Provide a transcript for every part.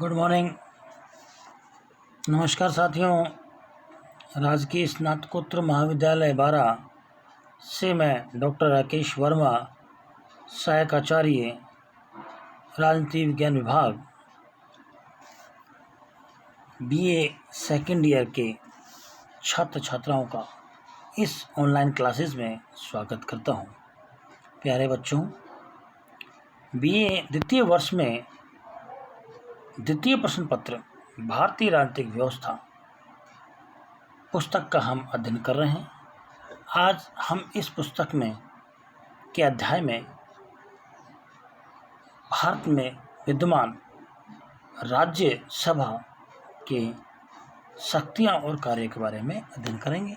Good morning. नमस्कार साथियों, राजकीय स्नातकोत्तर महाविद्यालय बारा से मैं डॉक्टर राकेश वर्मा, सहायक आचार्य राजनीति विज्ञान विभाग, बीए सेकेंड ईयर के छात्र छात्राओं का इस ऑनलाइन क्लासेस में स्वागत करता हूं। प्यारे बच्चों, बीए द्वितीय वर्ष में द्वितीय प्रश्न पत्र भारतीय राजनीतिक व्यवस्था पुस्तक का हम अध्ययन कर रहे हैं। आज हम इस पुस्तक में के अध्याय में भारत में विद्यमान राज्य सभा के शक्तियां और कार्य के बारे में अध्ययन करेंगे।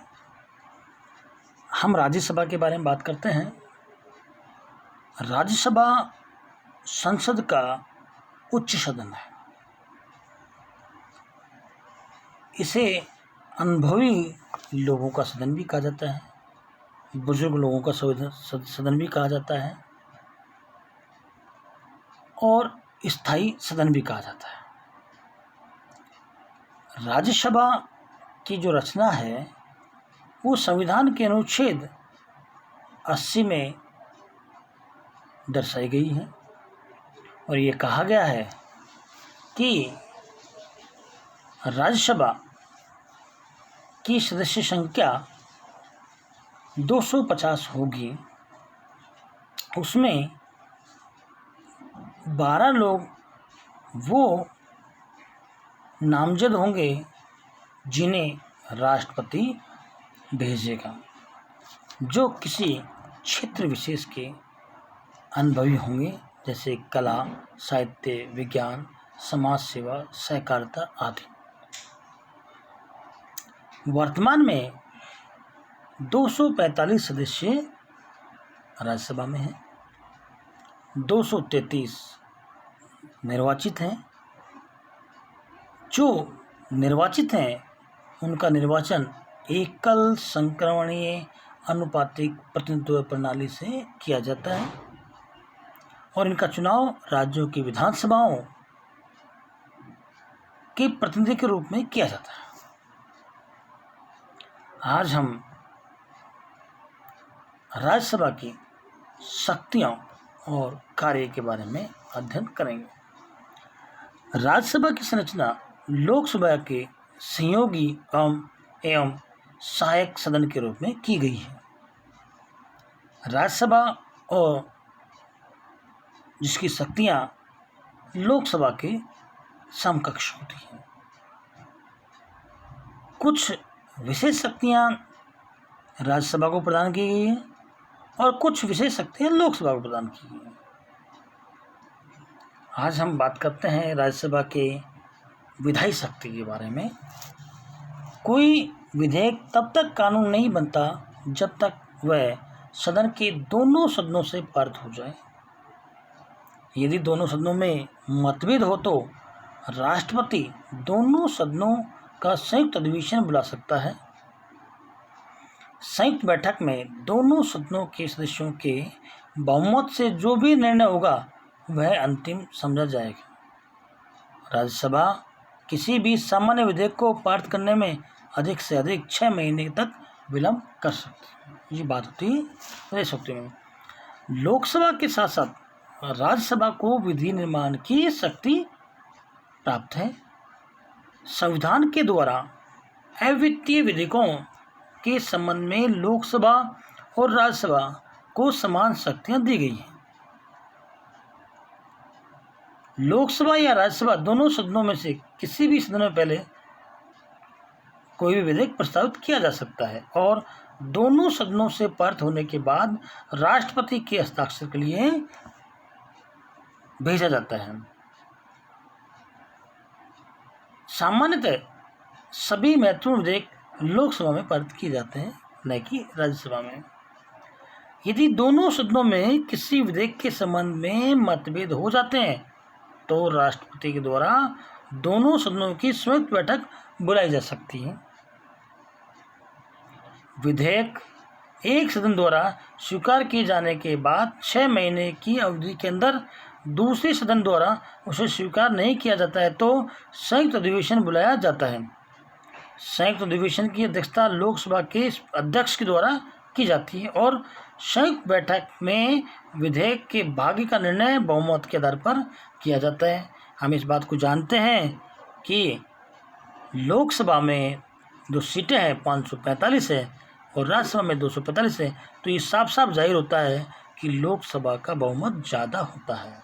हम राज्यसभा के बारे में बात करते हैं। राज्यसभा संसद का उच्च सदन है। इसे अनुभवी लोगों का सदन भी कहा जाता है, बुजुर्ग लोगों का सदन भी कहा जाता है और स्थायी सदन भी कहा जाता है। राज्यसभा की जो रचना है वो संविधान के अनुच्छेद 80 में दर्शाई गई है और ये कहा गया है कि राज्यसभा की सदस्य संख्या 250 होगी। उसमें 12 लोग वो नामजद होंगे जिन्हें राष्ट्रपति भेजेगा, जो किसी क्षेत्र विशेष के अनुभवी होंगे, जैसे कला, साहित्य, विज्ञान, समाज सेवा, सहकारिता आदि। वर्तमान में 245 सदस्य राज्यसभा में हैं। 233 निर्वाचित हैं। जो निर्वाचित हैं उनका निर्वाचन एकल संक्रमणीय अनुपातिक प्रतिनिधित्व प्रणाली से किया जाता है और इनका चुनाव राज्यों की विधानसभाओं के प्रतिनिधि के रूप में किया जाता है। आज हम राज्यसभा की शक्तियां और कार्य के बारे में अध्ययन करेंगे। राज्यसभा की संरचना लोकसभा के सहयोगी एवं सहायक सदन के रूप में की गई है। राज्यसभा और जिसकी शक्तियां लोकसभा के समकक्ष होती हैं। कुछ विशेष शक्तियां राज्यसभा को प्रदान की गई हैं और कुछ विशेष शक्तियां लोकसभा को प्रदान की गई हैं। आज हम बात करते हैं राज्यसभा के विधायी शक्ति के बारे में। कोई विधेयक तब तक कानून नहीं बनता जब तक वह सदन के दोनों सदनों से पारित हो जाए। यदि दोनों सदनों में मतभेद हो तो राष्ट्रपति दोनों सदनों का संयुक्त अधिवेशन बुला सकता है। संयुक्त बैठक में दोनों सदनों के सदस्यों के बहुमत से जो भी निर्णय होगा वह अंतिम समझा जाएगा। राज्यसभा किसी भी सामान्य विधेयक को पारित करने में अधिक से अधिक 6 महीने तक विलंब कर सकती है। ये बात होती है रह सकती है। लोकसभा के साथ साथ राज्यसभा को विधि निर्माण की शक्ति प्राप्त है। संविधान के द्वारा अवित्तीय विधेयकों के संबंध में लोकसभा और राज्यसभा को समान शक्तियां दी गई हैं। लोकसभा या राज्यसभा दोनों सदनों में से किसी भी सदन में पहले कोई भी विधेयक प्रस्तावित किया जा सकता है और दोनों सदनों से पारित होने के बाद राष्ट्रपति के हस्ताक्षर के लिए भेजा जाता है। सामान्यतः सभी महत्वपूर्ण विधेयक लोकसभा में पारित किए जाते हैं, न कि राज्यसभा में। यदि दोनों सदनों में किसी विधेयक के संबंध में मतभेद हो जाते हैं तो राष्ट्रपति के द्वारा दोनों सदनों की संयुक्त बैठक बुलाई जा सकती है। विधेयक एक सदन द्वारा स्वीकार किए जाने के बाद 6 महीने की अवधि के अंदर दूसरे सदन द्वारा उसे स्वीकार नहीं किया जाता है तो संयुक्त अधिवेशन बुलाया जाता है। संयुक्त अधिवेशन की अध्यक्षता लोकसभा के अध्यक्ष के द्वारा की जाती है और संयुक्त बैठक में विधेयक के भाग्य का निर्णय बहुमत के आधार पर किया जाता है। हम इस बात को जानते हैं कि लोकसभा में जो सीटें हैं 545 है और राज्यसभा में 245 है, तो ये साफ साफ जाहिर होता है कि लोकसभा का बहुमत ज़्यादा होता है।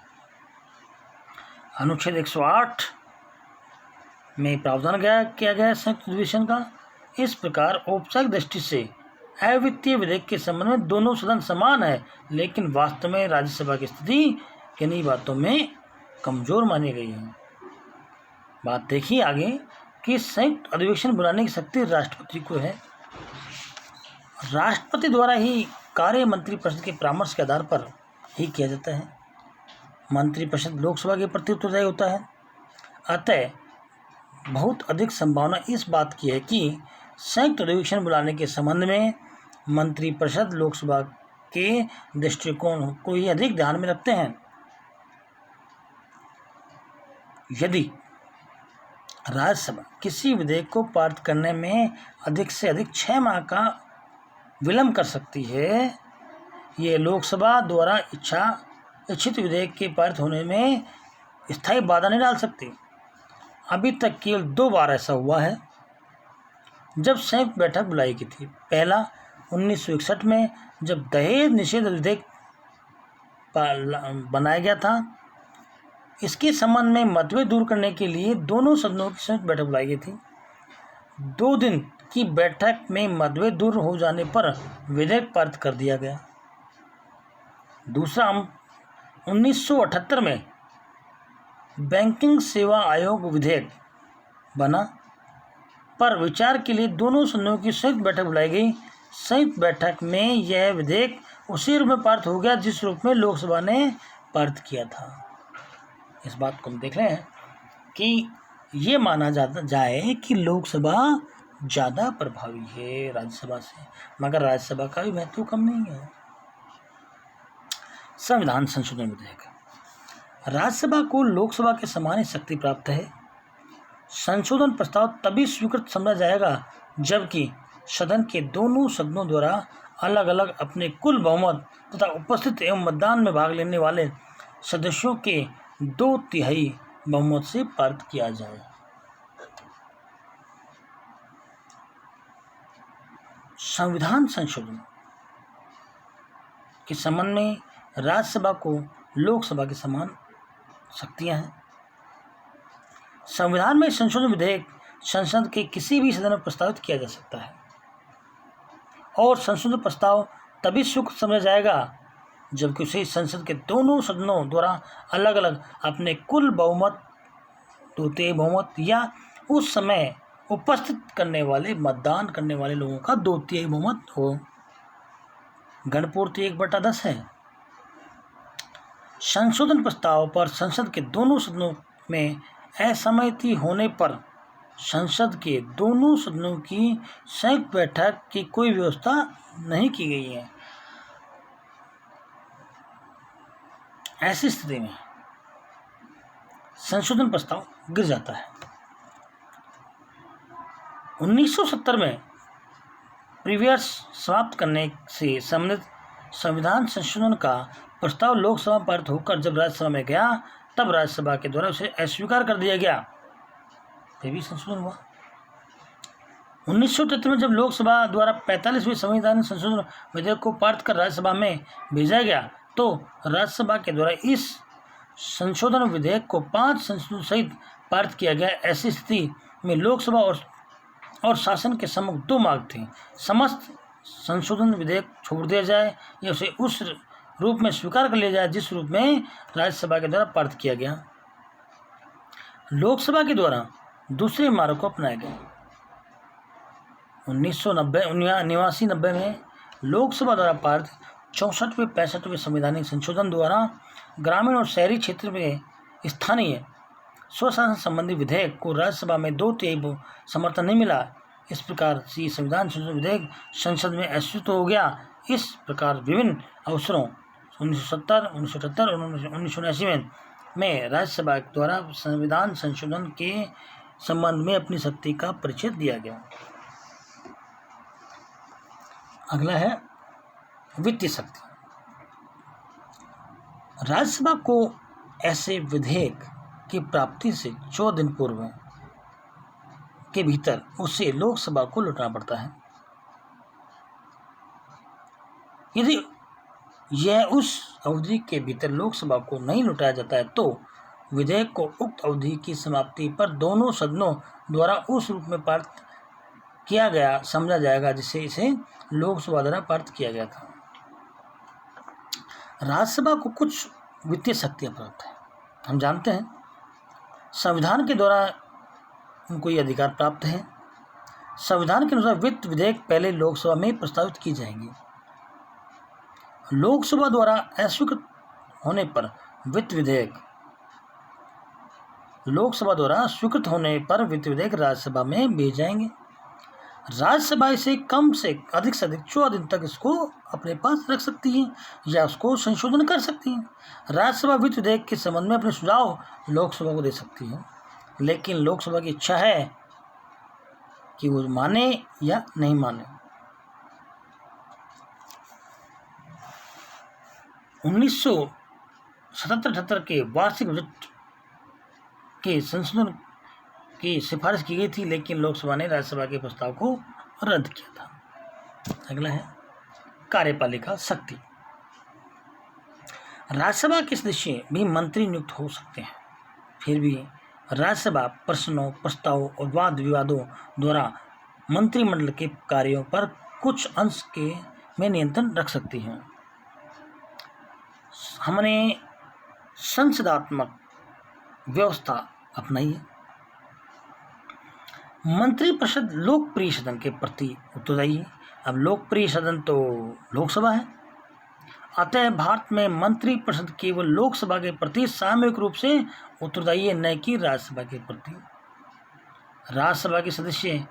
अनुच्छेद 108 में प्रावधान किया गया है संयुक्त अधिवेशन का। इस प्रकार औपचारिक दृष्टि से अवित्तीय विधेयक के संबंध में दोनों सदन समान है, लेकिन वास्तव में राज्यसभा की स्थिति किन्हीं बातों में कमजोर मानी गई है। बात देखिए आगे कि संयुक्त अधिवेशन बुलाने की शक्ति राष्ट्रपति को है। राष्ट्रपति द्वारा ही कार्य मंत्रिपरिषद के परामर्श के आधार पर ही किया जाता है। मंत्रिपरिषद लोकसभा के प्रति उत्तरदायी होता है। अतः बहुत अधिक संभावना इस बात की है कि संयुक्त अधिवेशन बुलाने के संबंध में मंत्रिपरिषद लोकसभा के दृष्टिकोण को ही अधिक ध्यान में रखते हैं। यदि राज्यसभा किसी विधेयक को पारित करने में अधिक से अधिक 6 माह का विलंब कर सकती है, ये लोकसभा द्वारा इच्छित विधेयक के पारित होने में स्थायी बाधा नहीं डाल सकती। अभी तक केवल 2 बार ऐसा हुआ है जब संयुक्त बैठक बुलाई गई थी। पहला 1961 में जब दहेज निषेध विधेयक बनाया गया था। इसके संबंध में मतभेद दूर करने के लिए दोनों सदनों की संयुक्त बैठक बुलाई गई थी। 2 दिन की बैठक में मतभेद दूर हो जाने पर विधेयक पारित कर दिया गया। दूसरा 1978 में बैंकिंग सेवा आयोग विधेयक बना पर विचार के लिए दोनों सदनों की संयुक्त बैठक बुलाई गई। संयुक्त बैठक में यह विधेयक उसी रूप में पारित हो गया जिस रूप में लोकसभा ने पारित किया था। इस बात को हम देख रहे हैं कि ये माना जाए कि लोकसभा ज़्यादा प्रभावी है राज्यसभा से, मगर राज्यसभा का भी महत्व कम नहीं है। संविधान संशोधन विधेयक। राज्यसभा को लोकसभा के समान ही शक्ति प्राप्त है। संशोधन प्रस्ताव तभी स्वीकृत समझा जाएगा जबकि सदन के दोनों सदनों द्वारा अलग अलग अपने कुल बहुमत तथा उपस्थित एवं मतदान में भाग लेने वाले सदस्यों के 2/3 बहुमत से पारित किया जाए। संविधान संशोधन के संबंध में राज्यसभा को लोकसभा के समान शक्तियां हैं। संविधान में संशोधन विधेयक संसद के किसी भी सदन में प्रस्तावित किया जा सकता है और संशोधन प्रस्ताव तभी स्वीकृत समझा जाएगा जबकि उसे संसद के दोनों सदनों द्वारा अलग अलग अपने कुल बहुमत 2/3 बहुमत या उस समय उपस्थित करने वाले मतदान करने वाले लोगों का 2/3 बहुमत हो। गणपूर्ति 1/10 है। संशोधन प्रस्ताव पर संसद के दोनों सदनों में असहमति होने पर संसद के दोनों सदनों की संयुक्त बैठक की कोई व्यवस्था नहीं की गई है। ऐसी स्थिति में संशोधन प्रस्ताव गिर जाता है। 1970 में प्रीवियस समाप्त करने से संबंधित संविधान संशोधन का प्रस्ताव लोकसभा में पारित होकर जब राज्यसभा में गया तब राज्यसभा के द्वारा उसे अस्वीकार कर दिया गया। फिर भी संशोधन हुआ। 1973 में जब लोकसभा द्वारा 45वें संविधान संशोधन विधेयक को पारित कर राज्यसभा में भेजा गया तो राज्यसभा के द्वारा इस संशोधन विधेयक को 5 संशोधन सहित पारित किया गया। ऐसी स्थिति में लोकसभा और शासन के सम्मुख 2 मार्ग थे। समस्त संशोधन विधेयक छोड़ दिया जाए या उसे उस रूप में स्वीकार कर लिया जाए जिस रूप में राज्यसभा के द्वारा पारित किया गया। लोकसभा के द्वारा दूसरे मार्ग को अपनाया गया। 1989 में लोकसभा द्वारा पारित 64वें 65वें संवैधानिक संशोधन द्वारा ग्रामीण और शहरी क्षेत्र में स्थानीय स्वशासन संबंधी विधेयक को राज्यसभा में 2/3 समर्थन नहीं मिला। इस प्रकार से संविधान संशोधन विधेयक संसद में अस्वीकृत हो गया। इस प्रकार विभिन्न अवसरों 1970, 1978 और 1979 में राज्यसभा द्वारा संविधान संशोधन के संबंध में अपनी शक्ति का परिचय दिया गया। अगला है वित्तीय शक्ति। राज्यसभा को ऐसे विधेयक की प्राप्ति से 14 दिन पूर्व के भीतर उसे लोकसभा को लौटाना पड़ता है। यदि यह उस अवधि के भीतर लोकसभा को नहीं लौटाया जाता है तो विधेयक को उक्त अवधि की समाप्ति पर दोनों सदनों द्वारा उस रूप में पारित किया गया समझा जाएगा जिसे इसे लोकसभा द्वारा पारित किया गया था। राज्यसभा को कुछ वित्तीय शक्तियाँ प्राप्त है। हम जानते हैं संविधान के द्वारा उनको ये अधिकार प्राप्त है। संविधान के अनुसार वित्त विधेयक पहले लोकसभा में प्रस्तावित की जाएंगी। लोकसभा द्वारा अस्वीकृत होने पर वित्त विधेयक राज्यसभा में भेजे जाएंगे। राज्यसभा इसे कम से अधिक 14 दिन तक इसको अपने पास रख सकती है या उसको संशोधन कर सकती है। राज्यसभा वित्त विधेयक के संबंध में अपने सुझाव लोकसभा को दे सकती है, लेकिन लोकसभा की इच्छा है कि वो माने या नहीं माने। 1977-78 के वार्षिक बजट के संशोधन की सिफारिश की गई थी, लेकिन लोकसभा ने राज्यसभा के प्रस्ताव को रद्द किया था। अगला है कार्यपालिका शक्ति। राज्यसभा के सदस्य भी मंत्री नियुक्त हो सकते हैं, फिर भी राज्यसभा प्रश्नों, प्रस्तावों और वाद विवादों द्वारा मंत्रिमंडल के कार्यों पर कुछ अंश में नियंत्रण रख सकती है। हमने संसदात्मक व्यवस्था अपनाई है। मंत्रिपरिषद लोकप्रिय सदन के प्रति उत्तरदायी है। अब लोकप्रिय सदन तो लोकसभा है, अतः भारत में मंत्रिपरिषद केवल लोकसभा के प्रति सामूहिक रूप से उत्तरदायी है, न कि राज्यसभा के प्रति। राज्यसभा के सदस्य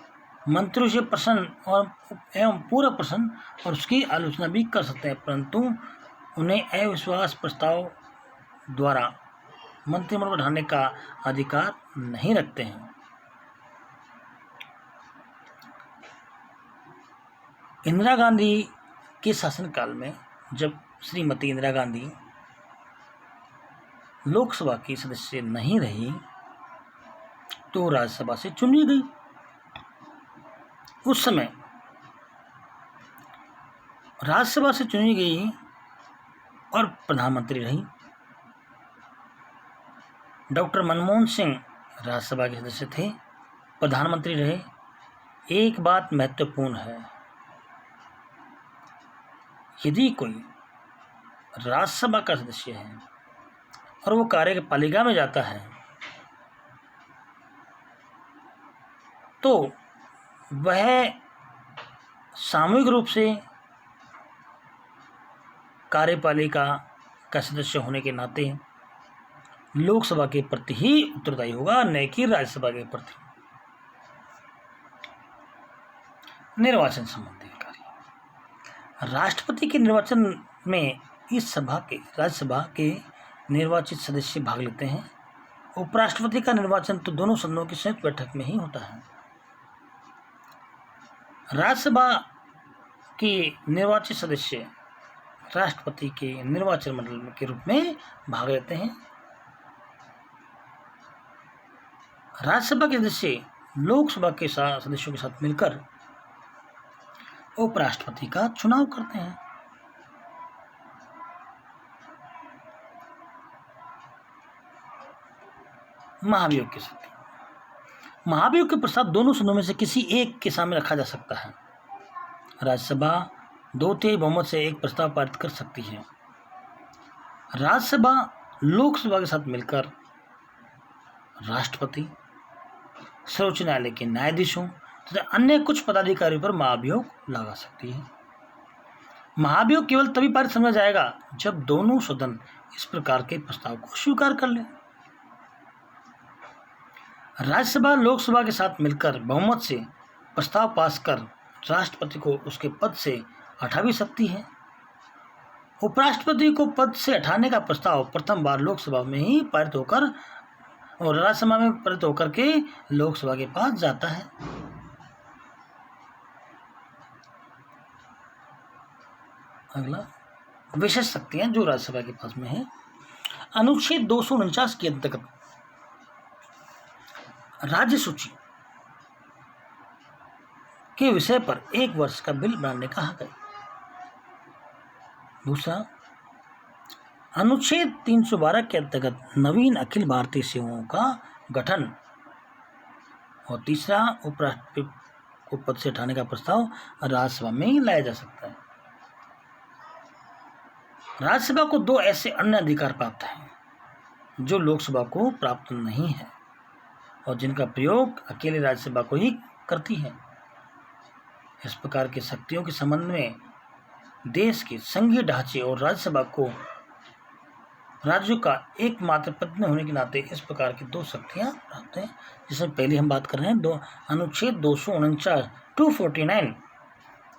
मंत्रियों से प्रश्न एवं पूरक प्रश्न और उसकी आलोचना भी कर सकते हैं, परंतु उन्हें अविश्वास प्रस्ताव द्वारा मंत्रिमंडल बढ़ाने का अधिकार नहीं रखते हैं। इंदिरा गांधी के शासनकाल में जब श्रीमती इंदिरा गांधी लोकसभा की सदस्य नहीं रही तो राज्यसभा से चुनी गई। उस समय राज्यसभा से चुनी गई और प्रधानमंत्री रही। डॉक्टर मनमोहन सिंह राज्यसभा के सदस्य थे, प्रधानमंत्री रहे। एक बात महत्वपूर्ण है, यदि कोई राज्यसभा का सदस्य है और वो कार्यपालिका में जाता है तो वह सामूहिक रूप से कार्यपालिका का सदस्य होने के नाते लोकसभा के प्रति ही उत्तरदायी होगा, न कि राज्यसभा के प्रति। निर्वाचन संबंधी कार्य। राष्ट्रपति के निर्वाचन में राज्यसभा के निर्वाचित सदस्य भाग लेते हैं। उपराष्ट्रपति का निर्वाचन तो दोनों सदनों की संयुक्त बैठक में ही होता है। राज्यसभा के निर्वाचित सदस्य राष्ट्रपति के निर्वाचन मंडल के रूप में भाग लेते हैं। राज्यसभा के सदस्य लोकसभा के सदस्यों के साथ मिलकर उपराष्ट्रपति का चुनाव करते हैं। महाभियोग की शक्ति। महाभियोग के प्रस्ताव दोनों सदनों में से किसी एक के सामने रखा जा सकता है। राज्यसभा 2/3 बहुमत से एक प्रस्ताव पारित कर सकती है। राज्यसभा लोकसभा के साथ मिलकर राष्ट्रपति, सर्वोच्च न्यायालय के न्यायाधीशों तथा अन्य कुछ पदाधिकारियों पर महाभियोग लगा सकती है। महाभियोग केवल तभी पारित समझा जाएगा जब दोनों सदन इस प्रकार के प्रस्ताव को स्वीकार कर लें। राज्यसभा लोकसभा के साथ मिलकर बहुमत से प्रस्ताव पास कर राष्ट्रपति को उसके पद से हटा भी सकती है। उपराष्ट्रपति को पद से हटाने का प्रस्ताव प्रथम बार लोकसभा में ही पारित होकर और राज्यसभा में पारित होकर के लोकसभा के पास जाता है। अगला, विशेष शक्तियां जो राज्यसभा के पास में है। अनुच्छेद 249 के अंतर्गत राज्य सूची के विषय पर 1 वर्ष का बिल बनाने का हक है। दूसरा, अनुच्छेद 312 के अंतर्गत नवीन अखिल भारतीय सेवाओं का गठन। और तीसरा, उपराष्ट्रपति को पद से हटाने का प्रस्ताव राज्यसभा में ही लाया जा सकता है। राज्यसभा को 2 ऐसे अन्य अधिकार प्राप्त हैं जो लोकसभा को प्राप्त नहीं है और जिनका प्रयोग अकेले राज्यसभा को ही करती है। इस प्रकार की शक्तियों के संबंध में देश के संघीय ढांचे और राज्यसभा को राज्यों का एकमात्र प्रतिनिधि होने के नाते इस प्रकार की 2 शक्तियां प्राप्त हैं, जिसमें पहले हम बात कर रहे हैं अनुच्छेद 249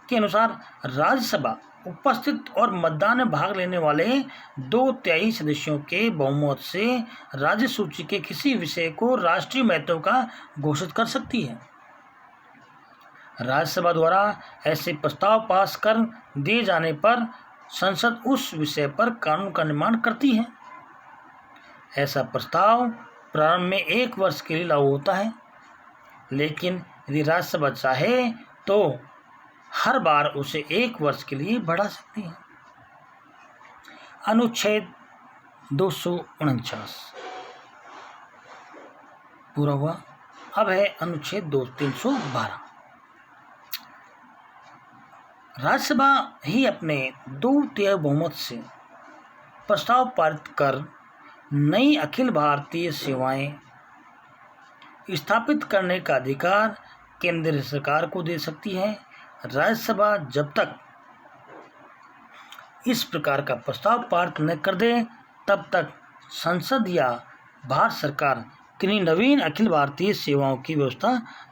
के अनुसार राज्यसभा उपस्थित और मतदान में भाग लेने वाले 2/3 सदस्यों के बहुमत से राज्य सूची के किसी विषय को राष्ट्रीय महत्व का घोषित कर सकती है। राज्यसभा द्वारा ऐसे प्रस्ताव पास कर दिए जाने पर संसद उस विषय पर कानून का निर्माण करती है। ऐसा प्रस्ताव प्रारंभ में 1 वर्ष के लिए लागू होता है, लेकिन यदि राज्यसभा चाहे तो हर बार उसे 1 वर्ष के लिए बढ़ा सकती है। अनुच्छेद 249 पूरा हुआ। अब है अनुच्छेद 312। राज्यसभा ही अपने 2/3 बहुमत से प्रस्ताव पारित कर नई अखिल भारतीय सेवाएं स्थापित करने का अधिकार केंद्र सरकार को दे सकती है। राज्यसभा जब तक इस प्रकार का प्रस्ताव पारित न कर दे तब तक संसद या भारत सरकार किन्हीं नवीन अखिल भारतीय सेवाओं की व्यवस्था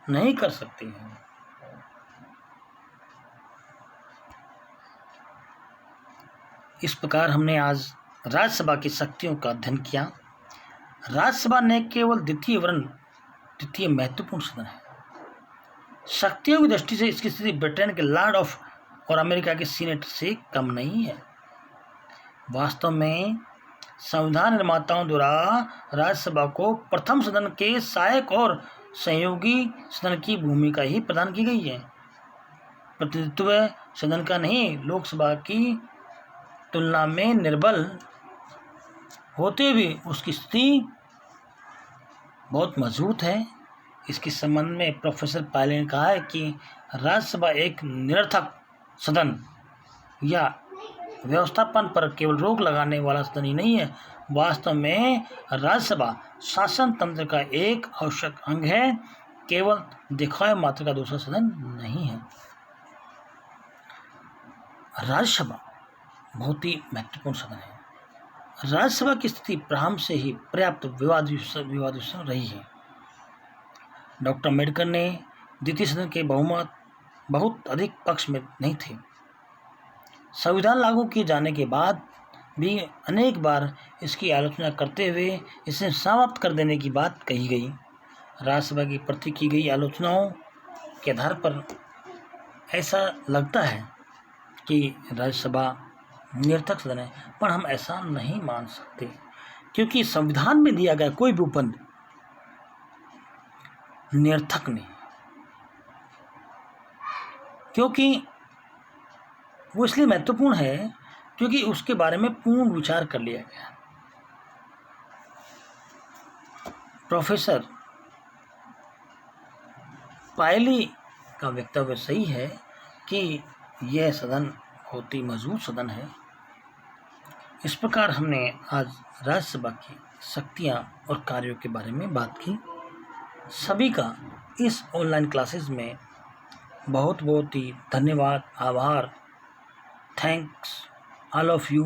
नहीं कर सकती है। इस प्रकार हमने आज राज्यसभा की शक्तियों का अध्ययन किया। राज्यसभा ने केवल द्वितीय महत्वपूर्ण सदन है। शक्तियों की दृष्टि से इसकी स्थिति ब्रिटेन के लॉर्ड ऑफ और अमेरिका के सीनेट से कम नहीं है। वास्तव में संविधान निर्माताओं द्वारा राज्यसभा को प्रथम सदन के सहायक और सहयोगी सदन की भूमिका ही प्रदान की गई है। प्रतिनिधित्व सदन का नहीं, लोकसभा की तुलना में निर्बल होते हुए उसकी स्थिति बहुत मजबूत है। इसके संबंध में प्रोफेसर पायले ने कहा है कि राज्यसभा एक निरर्थक सदन या व्यवस्थापन पर केवल रोक लगाने वाला सदन ही नहीं है। वास्तव में राज्यसभा शासन तंत्र का एक आवश्यक अंग है, केवल दिखावे मात्र का दूसरा सदन नहीं है। राज्यसभा बहुत ही महत्वपूर्ण सदन है। राज्यसभा की स्थिति प्रारंभ से ही पर्याप्त विवाद रही है। डॉक्टर अम्बेडकर ने द्वितीय सदन के बहुमत बहुत अधिक पक्ष में नहीं थे। संविधान लागू किए जाने के बाद भी अनेक बार इसकी आलोचना करते हुए इसे समाप्त कर देने की बात कही गई। राज्यसभा की प्रति की गई आलोचनाओं के आधार पर ऐसा लगता है कि राज्यसभा निरर्थक सदन है, पर हम ऐसा नहीं मान सकते, क्योंकि संविधान में दिया गया कोई भी उपबंध निरर्थक नहीं, क्योंकि वो इसलिए महत्वपूर्ण है क्योंकि उसके बारे में पूर्ण विचार कर लिया गया। प्रोफेसर पायली का वक्तव्य सही है कि यह सदन बहुत ही मजबूत सदन है। इस प्रकार हमने आज राज्यसभा की शक्तियां और कार्यों के बारे में बात की। सभी का इस ऑनलाइन क्लासेस में बहुत बहुत ही धन्यवाद, आभार। Thanks all of you.